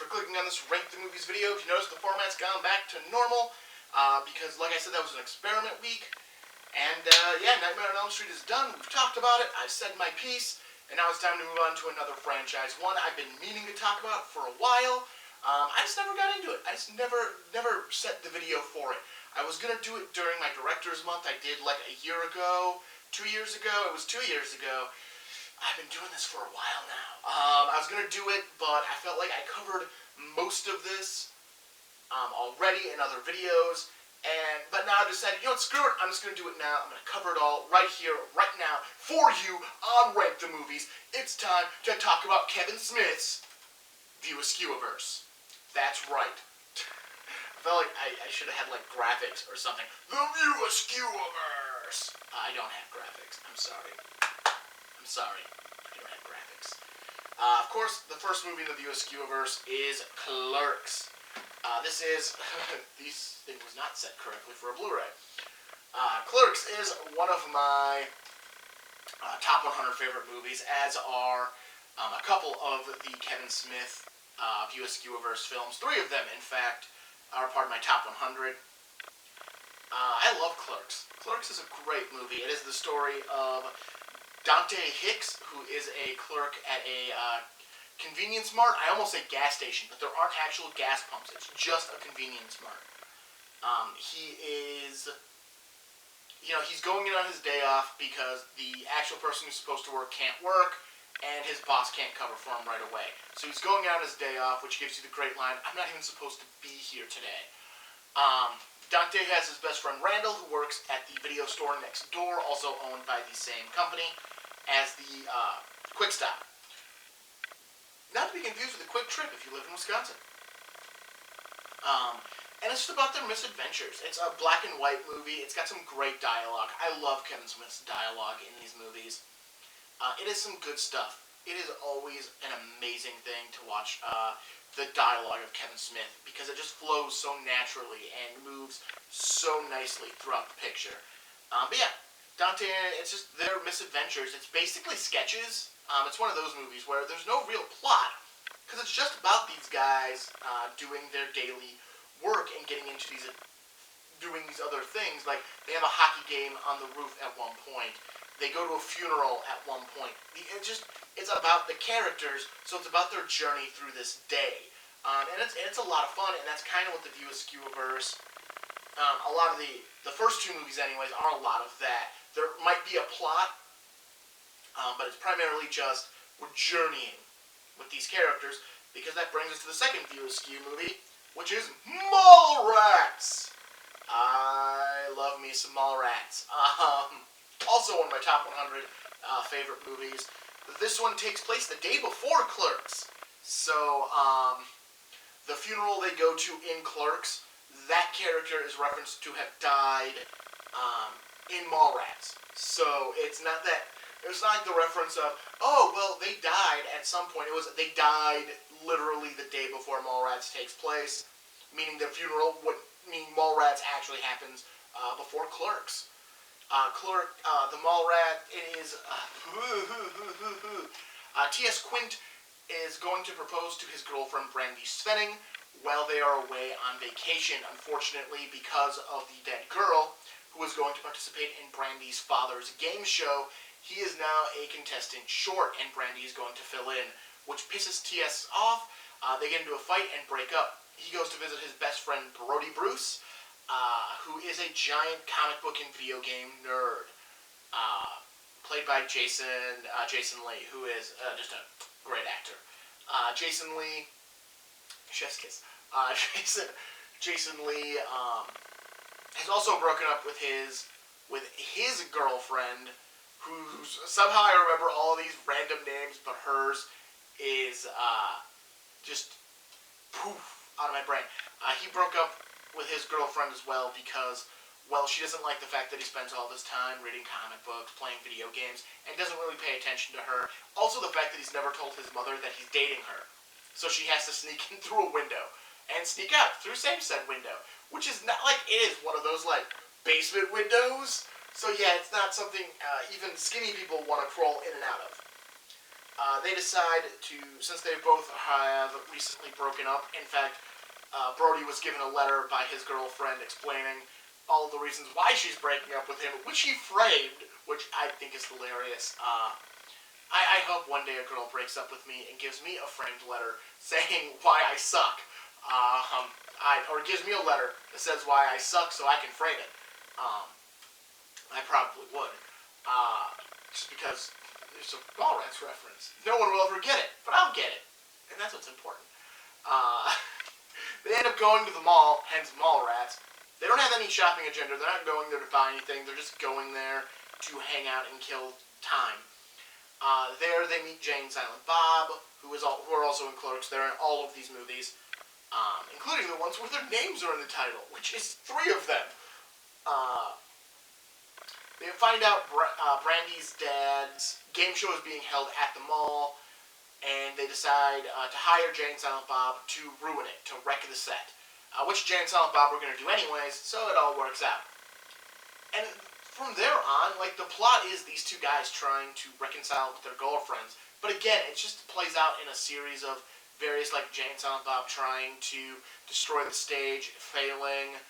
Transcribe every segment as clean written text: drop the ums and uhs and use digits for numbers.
for clicking on this Rank the Movies video. If you notice, the format's gone back to normal, because, like I said, that was an experiment week. And, yeah, Nightmare on Elm Street is done. We've talked about it. I've said my piece. And now it's time to move on to another franchise. One I've been meaning to talk about for a while. I just never got into it. I just never set the video for it. I was going to do it during my Director's Month. I did, like, a year ago, 2 years ago. It was 2 years ago. I've been doing this for a while now. I was going to do it, but I felt like I covered most of this already in other videos. But now I decided, you know what, screw it, I'm just going to do it now. I'm going to cover it all right here, right now, for you on Rank the Movies. It's time to talk about Kevin Smith's View Askewniverse. That's right. I felt like I should have had, like, graphics or something. The View Askewniverse! I don't have graphics. I'm sorry. I don't have graphics. Of course, the first movie in the View Askewniverse is Clerks. This is... this thing was not set correctly for a Blu-ray. Clerks is one of my top 100 favorite movies, as are a couple of the Kevin Smith View Askewniverse films. 3 of them, in fact, are part of my top 100. I love Clerks. Clerks is a great movie. It is the story of Dante Hicks, who is a clerk at a convenience mart. I almost say gas station, but there aren't actual gas pumps. It's just a convenience mart. He is, you know, he's going in on his day off because the actual person who's supposed to work can't work, and his boss can't cover for him right away. So he's going out on his day off, which gives you the great line, "I'm not even supposed to be here today." Dante has his best friend Randall, who works at the video store next door, also owned by the same company as the Quick Stop. Not to be confused with the Quick Trip if you live in Wisconsin. And it's just about their misadventures. It's a black and white movie. It's got some great dialogue. I love Kevin Smith's dialogue in these movies. It is some good stuff. It is always an amazing thing to watch the dialogue of Kevin Smith, because it just flows so naturally and moves so nicely throughout the picture. But yeah, Dante, it's just their misadventures. It's basically sketches. It's one of those movies where there's no real plot, because it's just about these guys doing their daily work and getting into doing these other things. Like, they have a hockey game on the roof at one point. They go to a funeral at one point. It's about the characters, so it's about their journey through this day. And it's a lot of fun, and that's kind of what the View Askewniverse, a lot of the first 2 movies anyways, are a lot of that. There might be a plot, but it's primarily just we're journeying with these characters, because that brings us to the second View Askew movie, which is Mallrats. I love me some Mallrats. Also one of my top 100 favorite movies. This one takes place the day before Clerks. So, the funeral they go to in Clerks, that character is referenced to have died in Mallrats. So, it's not like the reference of, oh, well, they died at some point. It was, they died literally the day before Mallrats takes place, meaning the funeral meaning Mallrats actually happens before Clerks. The Mallrat is, T.S. Quint is going to propose to his girlfriend Brandy Svenning while they are away on vacation. Unfortunately, because of the dead girl who is going to participate in Brandy's father's game show, he is now a contestant short, and Brandy is going to fill in, which pisses T.S. off. They get into a fight and break up. He goes to visit his best friend Brody Bruce, who is a giant comic book and video game nerd, played by Jason Lee, who is just a great actor. Jason Lee, chef's kiss. Jason Lee has also broken up with his girlfriend, who's somehow, I remember all of these random names, but hers is just poof out of my brain. He broke up with his girlfriend as well because, well, she doesn't like the fact that he spends all of his time reading comic books, playing video games, and doesn't really pay attention to her. Also the fact that he's never told his mother that he's dating her. So she has to sneak in through a window, and sneak out through same said window, which is not like, it is one of those, like, basement windows. So yeah, it's not something even skinny people want to crawl in and out of. they decide to, since they both have recently broken up, in fact, Brody was given a letter by his girlfriend explaining all of the reasons why she's breaking up with him, which he framed, which I think is hilarious. I hope one day a girl breaks up with me and gives me a framed letter saying why I suck. Or gives me a letter that says why I suck so I can frame it. I probably would. Just because there's a Mallrats reference. No one will ever get it, but I'll get it. And that's what's important. They end up going to the mall, hence Mallrats. They don't have any shopping agenda. They're not going there to buy anything. They're just going there to hang out and kill time. There they meet Jay and Silent Bob, who are also in Clerks. They're in all of these movies, including the ones where their names are in the title, which is 3 of them. They find out Brandy's dad's game show is being held at the mall, and they decide to hire Jay and Silent Bob to ruin it, to wreck the set. Which Jay and Silent Bob were going to do anyways, so it all works out. And from there on, like, the plot is these 2 guys trying to reconcile with their girlfriends. But again, it just plays out in a series of various, like, Jay and Silent Bob trying to destroy the stage, failing.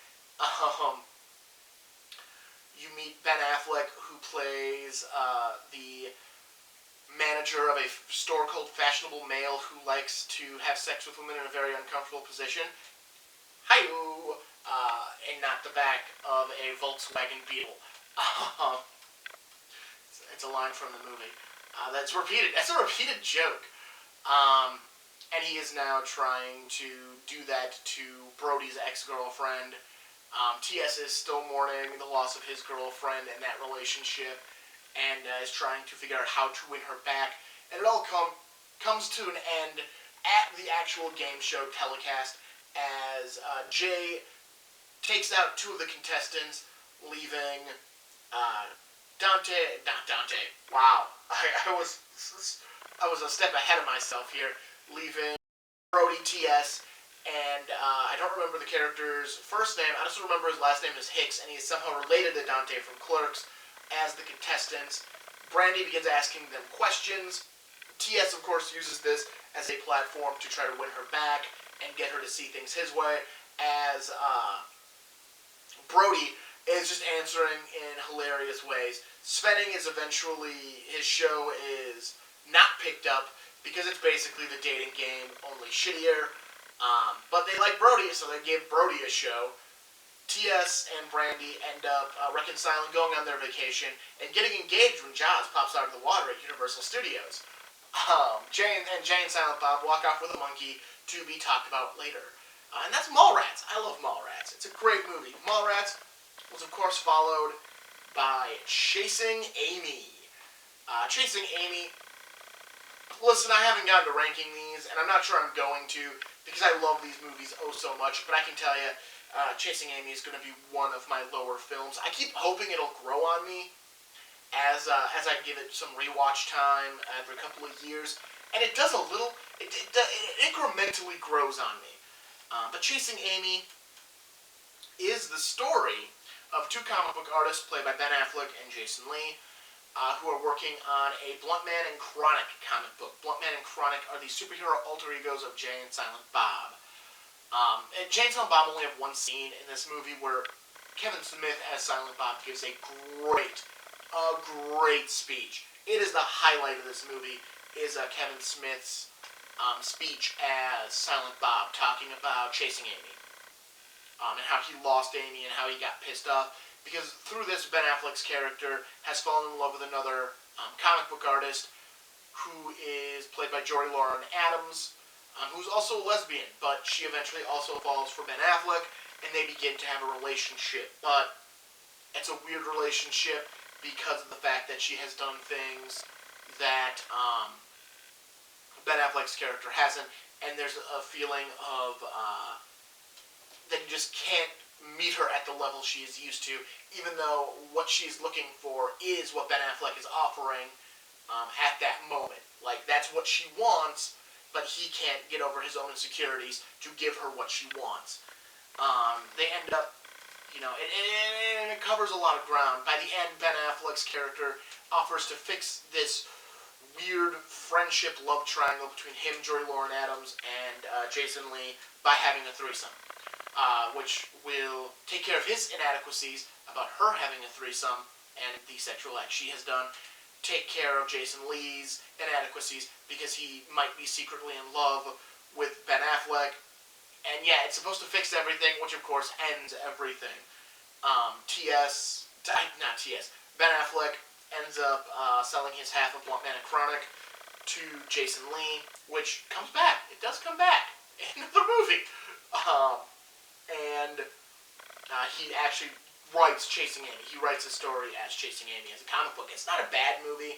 You meet Ben Affleck, who plays the manager of a store called Fashionable Male, who likes to have sex with women in a very uncomfortable position. Hi-oo! And not the back of a Volkswagen Beetle. It's a line from the movie. That's repeated. That's a repeated joke. And he is now trying to do that to Brody's ex-girlfriend. T.S. is still mourning the loss of his girlfriend and that relationship, and is trying to figure out how to win her back. And it all comes to an end at the actual game show telecast, as Jay takes out 2 of the contestants, leaving not Dante. Wow, I was a step ahead of myself here. Leaving Brody, T.S., and I don't remember the character's first name. I just remember his last name is Hicks, and he is somehow related to Dante from Clerks as the contestants. Brandy begins asking them questions. T.S., of course, uses this as a platform to try to win her back and get her to see things his way, as Brody is just answering in hilarious ways. Svenning is eventually, his show is not picked up because it's basically the dating game, only shittier. But they like Brody, so they give Brody a show. T.S. and Brandy end up reconciling, going on their vacation, and getting engaged when Jaws pops out of the water at Universal Studios. Jay and Silent Bob walk off with a monkey to be talked about later. And that's Mallrats. I love Mallrats. It's a great movie. Mallrats was, of course, followed by Chasing Amy. Chasing Amy, listen, I haven't gotten to ranking these, and I'm not sure I'm going to, because I love these movies oh so much, but I can tell you, Chasing Amy is going to be one of my lower films. I keep hoping it'll grow on me as I give it some rewatch time every couple of years, and it does a little, it incrementally grows on me. But Chasing Amy is the story of 2 comic book artists played by Ben Affleck and Jason Lee, who are working on a Bluntman and Chronic comic book. Bluntman and Chronic are the superhero alter egos of Jay and Silent Bob. And Jay and Silent Bob only have one scene in this movie where Kevin Smith as Silent Bob gives a great speech. It is the highlight of this movie, is Kevin Smith's speech as Silent Bob, talking about chasing Amy. And how he lost Amy and how he got pissed off. Because through this, Ben Affleck's character has fallen in love with another comic book artist who is played by Jory Lauren Adams, who's also a lesbian, but she eventually also falls for Ben Affleck, and they begin to have a relationship. But it's a weird relationship because of the fact that she has done things that Ben Affleck's character hasn't, and there's a feeling of that you just can't meet her at the level she is used to, even though what she's looking for is what Ben Affleck is offering at that moment. Like, that's what she wants, but he can't get over his own insecurities to give her what she wants. They end up, it covers a lot of ground. By the end, Ben Affleck's character offers to fix this weird friend friendship love triangle between him, Jory Lauren Adams, and Jason Lee by having a threesome, which will take care of his inadequacies about her having a threesome and the sexual act she has done, take care of Jason Lee's inadequacies because he might be secretly in love with Ben Affleck, and yeah, it's supposed to fix everything, which of course ends everything. Ben Affleck ends up selling his half of Blunt Man and Chronic to Jason Lee, which comes back. It does come back in the movie. And he actually writes Chasing Amy. He writes a story as Chasing Amy as a comic book. It's not a bad movie.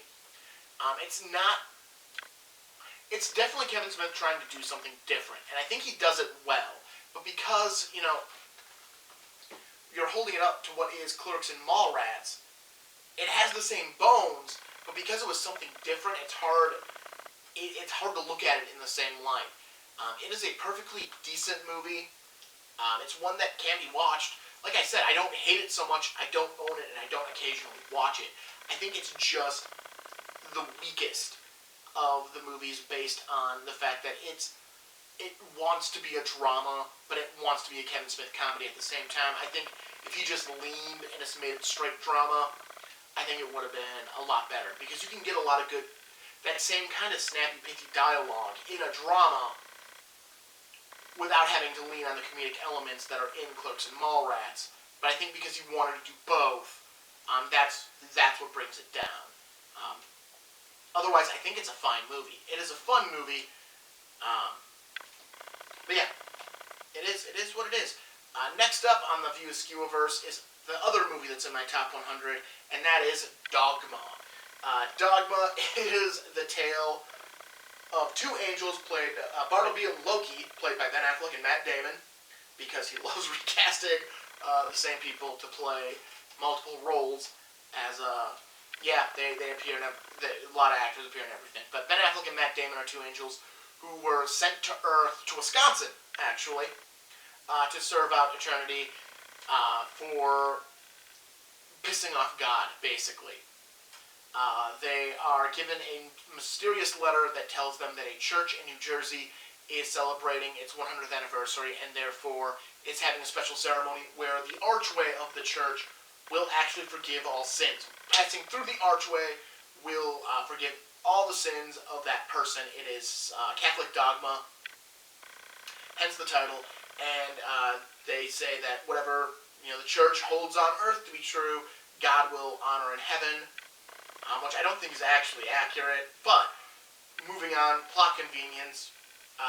It's definitely Kevin Smith trying to do something different, and I think he does it well. But because, you're holding it up to what is Clerks and Mallrats, it has the same bones, but because it was something different, it's hard to look at it in the same light. It is a perfectly decent movie. It's one that can be watched. Like I said, I don't hate it so much, I don't own it, and I don't occasionally watch it. I think it's just the weakest of the movies based on the fact that it wants to be a drama, but it wants to be a Kevin Smith comedy at the same time. I think if he just leaned and just made it straight drama, I think it would have been a lot better, because you can get a lot of good, that same kind of snappy, pithy dialogue in a drama without having to lean on the comedic elements that are in Clerks and Mallrats. But I think because he wanted to do both, that's what brings it down. Otherwise, I think it's a fine movie. It is a fun movie, but yeah, it is what it is. Next up on the View Askewniverse is the other movie that's in my top 100, and that is Dogma. Dogma is the tale of two angels played, Bartleby and Loki, played by Ben Affleck and Matt Damon, because he loves recasting the same people to play multiple roles as they appear in a lot of actors appear in everything. But Ben Affleck and Matt Damon are two angels who were sent to Earth, to Wisconsin, actually, to serve out eternity for pissing off God, basically. They are given a mysterious letter that tells them that a church in New Jersey is celebrating its 100th anniversary, and therefore it's having a special ceremony where the archway of the church will actually forgive all sins. Passing through the archway will forgive all the sins of that person. It is Catholic dogma, hence the title, and they say that whatever the church holds on earth to be true, God will honor in heaven, which I don't think is actually accurate, but moving on, plot convenience.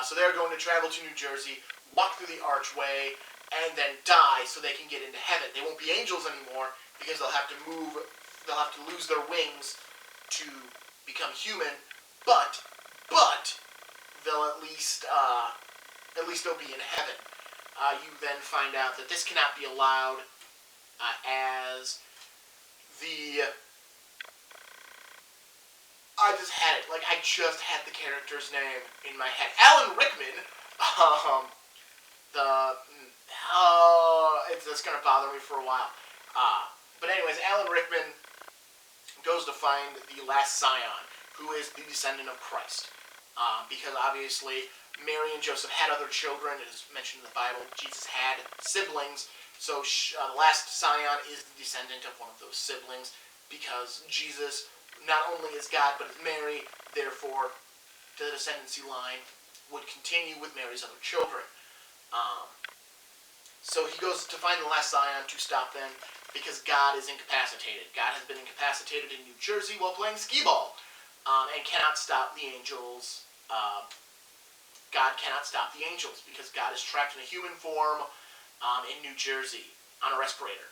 So they're going to travel to New Jersey, walk through the archway, and then die so they can get into heaven. They won't be angels anymore because they'll have to lose their wings to become human, but they'll at least they'll be in heaven. You then find out that this cannot be allowed as the... I just had it. I just had the character's name in my head. Alan Rickman, it's going to bother me for a while. But anyways, Alan Rickman goes to find the last scion, who is the descendant of Christ. Because obviously, Mary and Joseph had other children. It is mentioned in the Bible. Jesus had siblings. So the last scion is the descendant of one of those siblings, because Jesus not only is God, but is Mary. Therefore, the descendancy line would continue with Mary's other children. So he goes to find the last scion to stop them, because God is incapacitated. God has been incapacitated in New Jersey while playing skee-ball, and cannot stop the angels. God cannot stop the angels, because God is trapped in a human form in New Jersey on a respirator.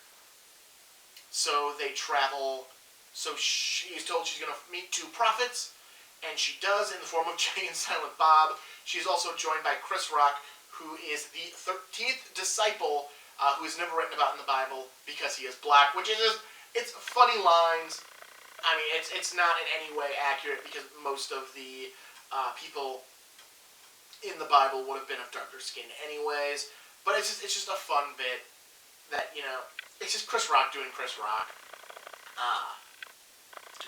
So they travel. So she is told she's going to meet two prophets, and she does, in the form of Jay and Silent Bob. She's also joined by Chris Rock, who is the 13th disciple, who is never written about in the Bible because he is black, which is it's funny lines. I mean, it's not in any way accurate, because most of the people in the Bible would have been of darker skin anyways. But it's just a fun bit that, it's just Chris Rock doing Chris Rock.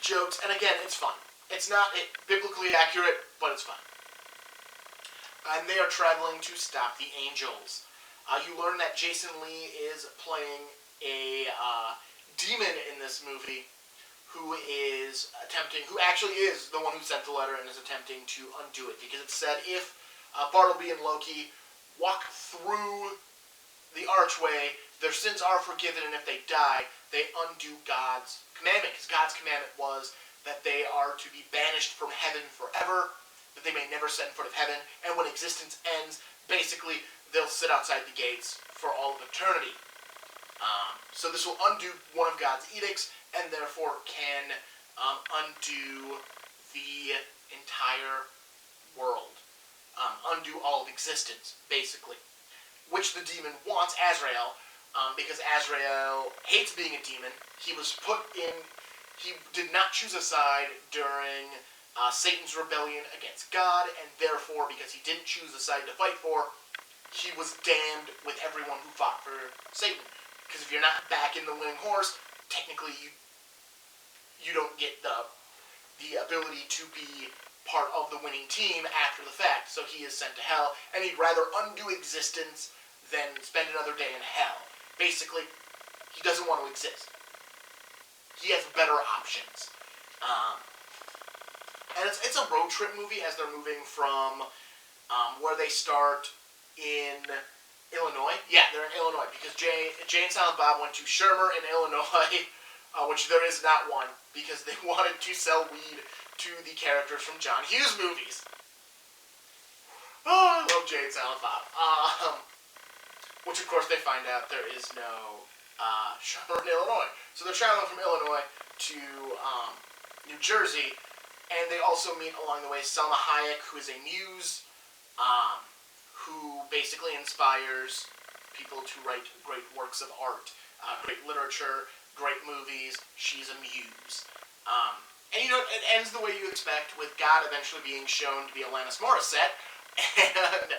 Jokes, and again, it's fun. It's not biblically accurate, but it's fun. And they are traveling to stop the Angels. You learn that Jason Lee is playing a demon in this movie who actually is the one who sent the letter and is attempting to undo it. Because it said if Bartleby and Loki walk through the archway, their sins are forgiven, and if they die, they undo God's commandment. Because God's commandment was that they are to be banished from heaven forever, that they may never set in foot of heaven, and when existence ends, basically, they'll sit outside the gates for all of eternity. So this will undo one of God's edicts, and therefore can undo the entire world. Undo all of existence, basically. Which the demon wants, Azrael, because Azrael hates being a demon. He did not choose a side during Satan's rebellion against God, and therefore, because he didn't choose a side to fight for, he was damned with everyone who fought for Satan. Because if you're not back in the winning horse, technically you don't get the ability to be part of the winning team after the fact. So he is sent to hell, and he'd rather undo existence than spend another day in hell. Basically, he doesn't want to exist. He has better options. And it's a road trip movie as they're moving from where they start in Illinois. Yeah, they're in Illinois because Jay and Silent Bob went to Shermer in Illinois, which there is not one, because they wanted to sell weed to the characters from John Hughes movies. Oh, I love Jay and Silent Bob. Which, of course, they find out there is no Shermer in Illinois. So they're traveling from Illinois to New Jersey, and they also meet along the way Selma Hayek, who is a muse, who basically inspires people to write great works of art, great literature, great movies. She's a muse. And, it ends the way you expect, with God eventually being shown to be Alanis Morissette, and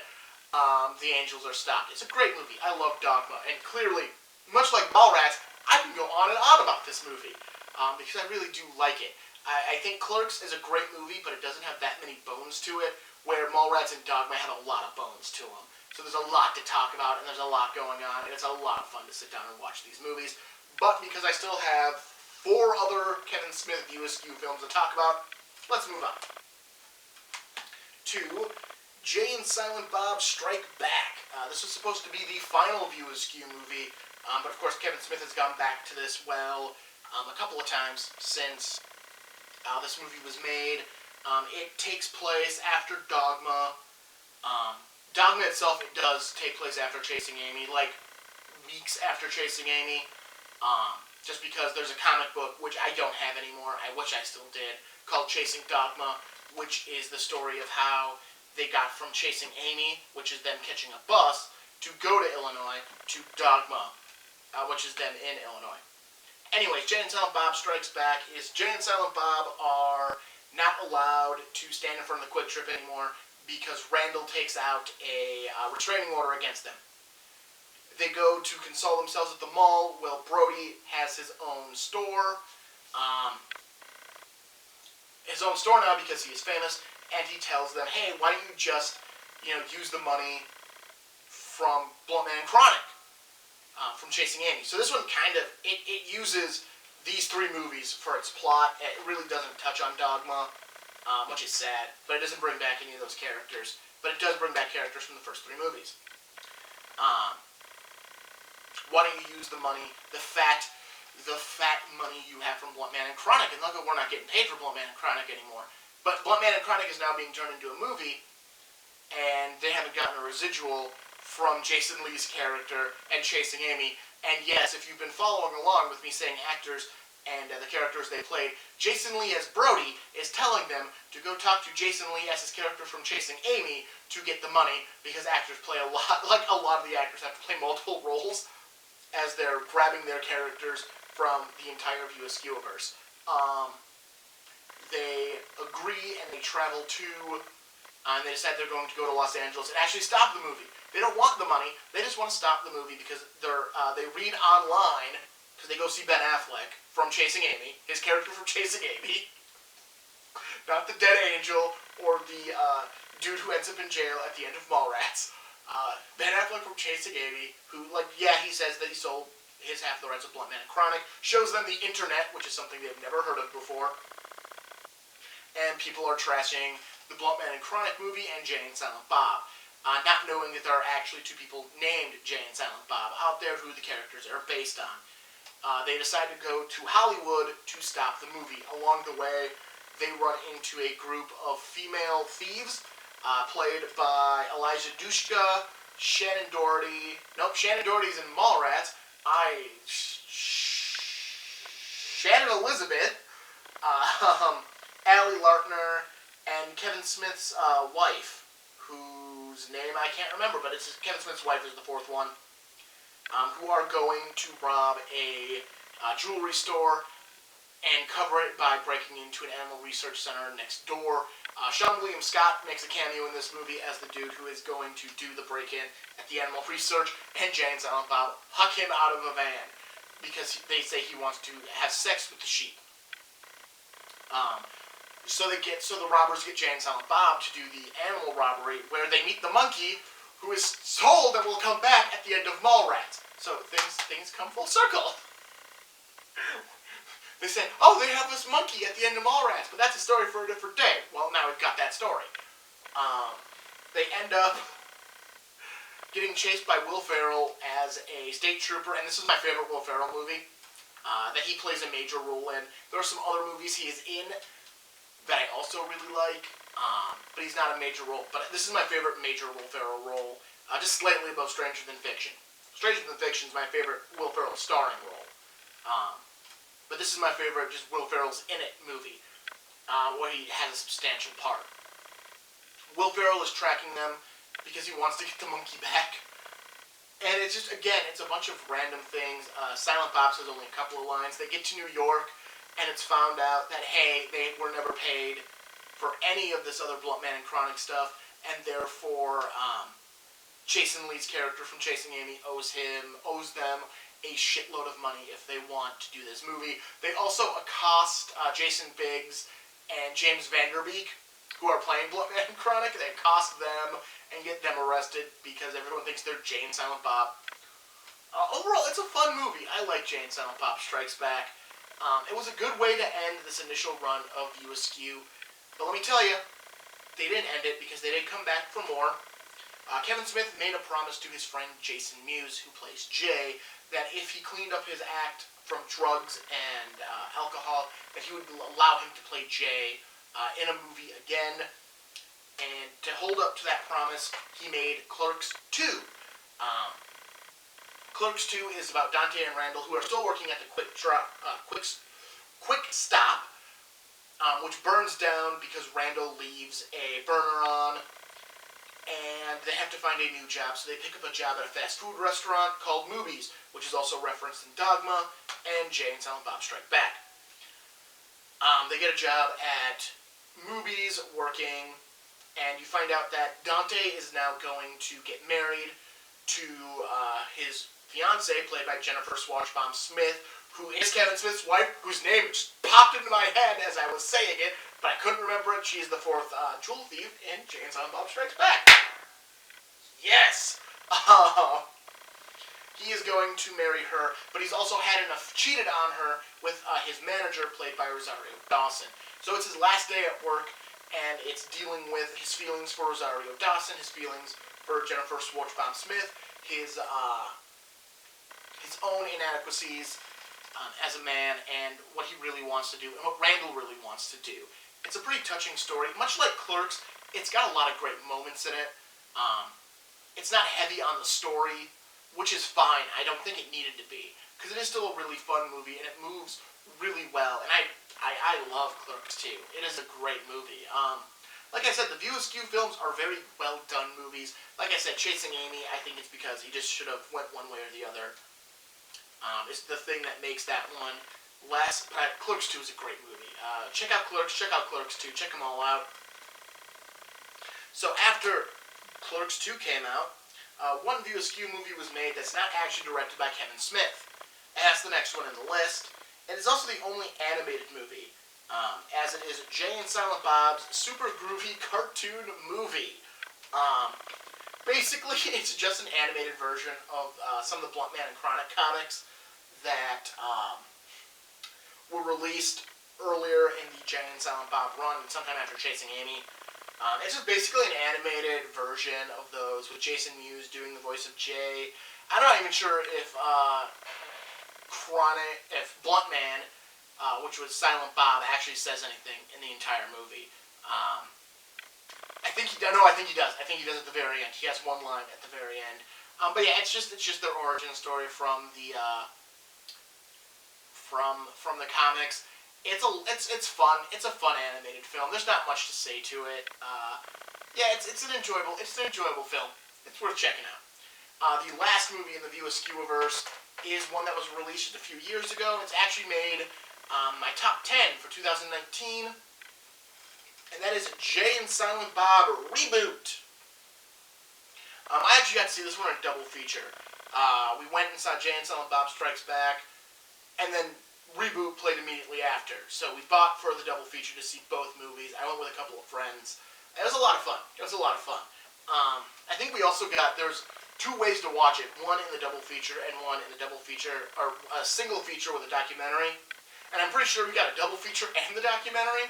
the Angels are stopped. It's a great movie. I love Dogma, and clearly, much like Mallrats, I can go on and on about this movie, because I really do like it. I think Clerks is a great movie, but it doesn't have that many bones to it, where Mallrats and Dogma have a lot of bones to them. So there's a lot to talk about, and there's a lot going on, and it's a lot of fun to sit down and watch these movies. But because I still have 4 other Kevin Smith View Askew films to talk about, let's move on to Jay and Silent Bob Strike Back. This was supposed to be the final View Askew movie, but of course Kevin Smith has gone back to this a couple of times since this movie was made. It takes place after Dogma. Dogma itself, it does take place after Chasing Amy, like weeks after Chasing Amy, just because there's a comic book, which I don't have anymore, I wish I still did, called Chasing Dogma, which is the story of how they got from Chasing Amy, which is them catching a bus, to go to Illinois, to Dogma, which is them in Illinois. Anyways, Jay and Silent Bob Strikes Back is Jay and Silent Bob are not allowed to stand in front of the Quick Trip anymore because Randall takes out a restraining order against them. They go to console themselves at the mall. Well, Brody has his own store. Now because he is famous, and he tells them, hey, why don't you just, use the money from Blunt Man and Chronic, from Chasing Amy. So this one it uses these 3 movies for its plot. It really doesn't touch on Dogma, which is sad, but it doesn't bring back any of those characters. But it does bring back characters from the first 3 movies. Why don't you use the money, the fat money you have from Blunt Man and Chronic? And look, we're not getting paid for Blunt Man and Chronic anymore. But Blunt Man and Chronic is now being turned into a movie, and they haven't gotten a residual from Jason Lee's character and Chasing Amy. And yes, if you've been following along with me saying actors and the characters they played, Jason Lee as Brody is telling them to go talk to Jason Lee as his character from Chasing Amy to get the money, because actors play a lot of the actors have to play multiple roles as they're grabbing their characters from the entire View Askewniverse. They agree and they travel to, and they decide they're going to go to Los Angeles and actually stop the movie. They don't want the money, they just want to stop the movie because they read online, because they go see Ben Affleck from Chasing Amy, his character from Chasing Amy. Not the dead angel or the dude who ends up in jail at the end of Mallrats. Ben Affleck from Chasing Amy, who, he says that he sold his half the rights of Blunt Man and Chronic, shows them the internet, which is something they've never heard of before, and people are trashing the Blunt Man and Chronic movie and Jay and Silent Bob, not knowing that there are actually two people named Jay and Silent Bob out there who the characters are based on. They decide to go to Hollywood to stop the movie. Along the way, they run into a group of female thieves, played by Elijah Dushka, Shannon Doherty. Nope, Shannon Doherty's in Mallrats. Shannon Elizabeth, Allie Lartner, and Kevin Smith's wife, whose name I can't remember, but it's Kevin Smith's wife is the fourth one, who are going to rob a jewelry store and cover it by breaking into an animal research center next door. Sean William Scott makes a cameo in this movie as the dude who is going to do the break-in at the animal research, and Jay and Silent Bob huck him out of a van because they say he wants to have sex with the sheep. So the robbers get Jay and Silent Bob to do the animal robbery, where they meet the monkey, who is told that will come back at the end of Mallrats. So things come full circle. They say, oh, they have this monkey at the end of Mallrats, but that's a story for a different day. Well, now we've got that story. They end up getting chased by Will Ferrell as a state trooper, and this is my favorite Will Ferrell movie that he plays a major role in. There are some other movies he is in that I also really like, but he's not a major role. But this is my favorite major Will Ferrell role, just slightly above Stranger Than Fiction. Stranger Than Fiction is my favorite Will Ferrell starring role. But this is my favorite, just Will Ferrell's in it movie, where he has a substantial part. Will Ferrell is tracking them because he wants to get the monkey back. And it's just, again, it's a bunch of random things. Silent Bob says only a couple of lines. They get to New York, and it's found out that, hey, they were never paid for any of this other Blunt Man and Chronic stuff, and therefore, Jason Lee's character from Chasing Amy owes them a shitload of money if they want to do this movie. They also accost Jason Biggs and James Vanderbeek, who are playing Blunt Man and Chronic. They accost them and get them arrested because everyone thinks they're Jay and Silent Bob. Overall, it's a fun movie. I like Jay and Silent Bob Strikes Back. It was a good way to end this initial run of View Askew. But let me tell you, they didn't end it because they did come back for more. Kevin Smith made a promise to his friend Jason Mewes, who plays Jay, that if he cleaned up his act from drugs and alcohol, that he would allow him to play Jay in a movie again. And to hold up to that promise, he made Clerks 2. Clerks 2 is about Dante and Randall, who are still working at the Quick Stop, which burns down because Randall leaves a burner on, and they have to find a new job, so they pick up a job at a fast food restaurant called Movies, which is also referenced in Dogma and Jay and Silent Bob Strike Back. They get a job at Movies working, and you find out that Dante is now going to get married to his fiancée, played by Jennifer Swashbaum Smith, who is Kevin Smith's wife, whose name just popped into my head as I was saying it, but I couldn't remember it. She's the fourth jewel thief in Jay and Silent Bob Strikes Back. Yes! He is going to marry her, but he's also cheated on her with his manager, played by Rosario Dawson. So it's his last day at work, and it's dealing with his feelings for Rosario Dawson, his feelings for Jennifer Schwartzbaum Smith, his own inadequacies as a man, and what he really wants to do, and what Randall really wants to do. It's a pretty touching story. Much like Clerks, it's got a lot of great moments in it. It's not heavy on the story, which is fine. I don't think it needed to be, because it is still a really fun movie, and it moves really well, and I love Clerks too. It is a great movie. Like I said, the View Askew films are very well done movies. Like I said, Chasing Amy, I think it's because he just should have went one way or the other. It's the thing that makes that one less, but Clerks 2 is a great movie. Check out Clerks, check out Clerks 2, check them all out. So after Clerks 2 came out, one View Askew movie was made that's not actually directed by Kevin Smith. And that's the next one in the list. And it's also the only animated movie as it is Jay and Silent Bob's super groovy cartoon movie. Basically, it's just an animated version of some of the Blunt Man and Chronic comics that were released earlier in the Jay and Silent Bob run, sometime after Chasing Amy. It's just basically an animated version of those with Jason Mewes doing the voice of Jay. I'm not even sure if Blunt Man, which was Silent Bob, actually says anything in the entire movie. I think he does. No, I think he does. I think he does at the very end. He has one line at the very end. But yeah, it's just their origin story from the from the comics. It's fun. It's a fun animated film. There's not much to say to it. Yeah, it's an enjoyable film. It's worth checking out. The last movie in the View Askewniverse is one that was released just a few years ago. It's actually made my top 10 for 2019. And that is Jay and Silent Bob Reboot. I actually got to see this one in a double feature. We went and saw Jay and Silent Bob Strikes Back, and then Reboot played immediately after. So we bought for the double feature to see both movies. I went with a couple of friends. It was a lot of fun. I think we also there's two ways to watch it. One in the double feature and one in the double feature, or a single feature with a documentary. And I'm pretty sure we got a double feature and the documentary.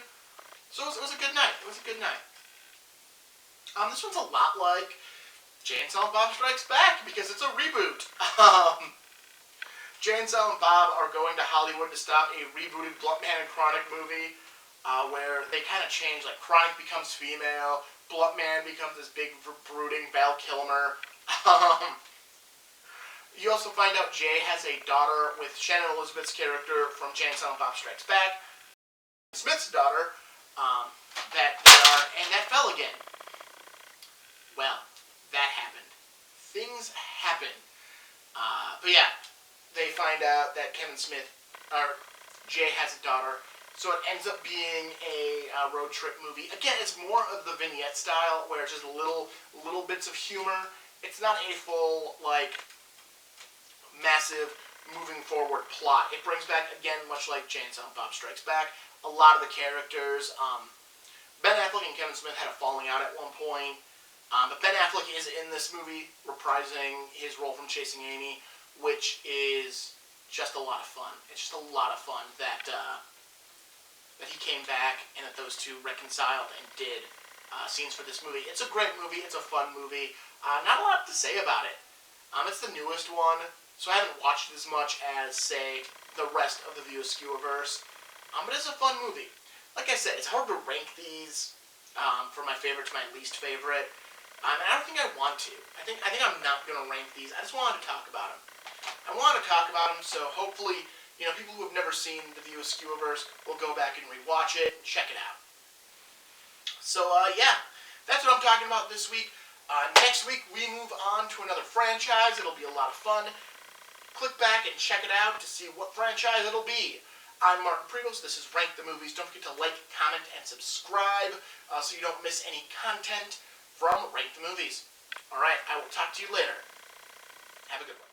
So it was a good night. This one's a lot like Jay and Silent Bob Strikes Back because it's a reboot. Jay and Silent Bob are going to Hollywood to stop a rebooted Blunt Man and Chronic movie where they kind of change. Like, Chronic becomes female, Blunt Man becomes this big, brooding Val Kilmer. You also find out Jay has a daughter with Shannon Elizabeth's character from Jay and Silent Bob Strikes Back. Smith's daughter. And that fell again. Well, that happened. Things happen. But yeah, they find out that Jay has a daughter, so it ends up being a road trip movie. Again, it's more of the vignette style, where it's just little bits of humor. It's not a full, massive, moving forward plot. It brings back, again, much like Jay and Silent Bob Strikes Back, a lot of the characters. Ben Affleck and Kevin Smith had a falling out at one point, but Ben Affleck is in this movie reprising his role from Chasing Amy, which is just a lot of fun. It's just a lot of fun that he came back and that those two reconciled and did scenes for this movie. It's a great movie. It's a fun movie. Not a lot to say about it. It's the newest one, so I haven't watched it as much as, say, the rest of the View Askewniverse. But it's a fun movie. Like I said, it's hard to rank these from my favorite to my least favorite. And I don't think I want to. I think I'm not going to rank these. I just wanted to talk about them. So hopefully, people who have never seen the View Askewniverse will go back and rewatch it and check it out. So, yeah. That's what I'm talking about this week. Next week, we move on to another franchise. It'll be a lot of fun. Click back and check it out to see what franchise it'll be. I'm Martin Prigos. This is Rank the Movies. Don't forget to like, comment, and subscribe so you don't miss any content from Rank the Movies. Alright, I will talk to you later. Have a good one.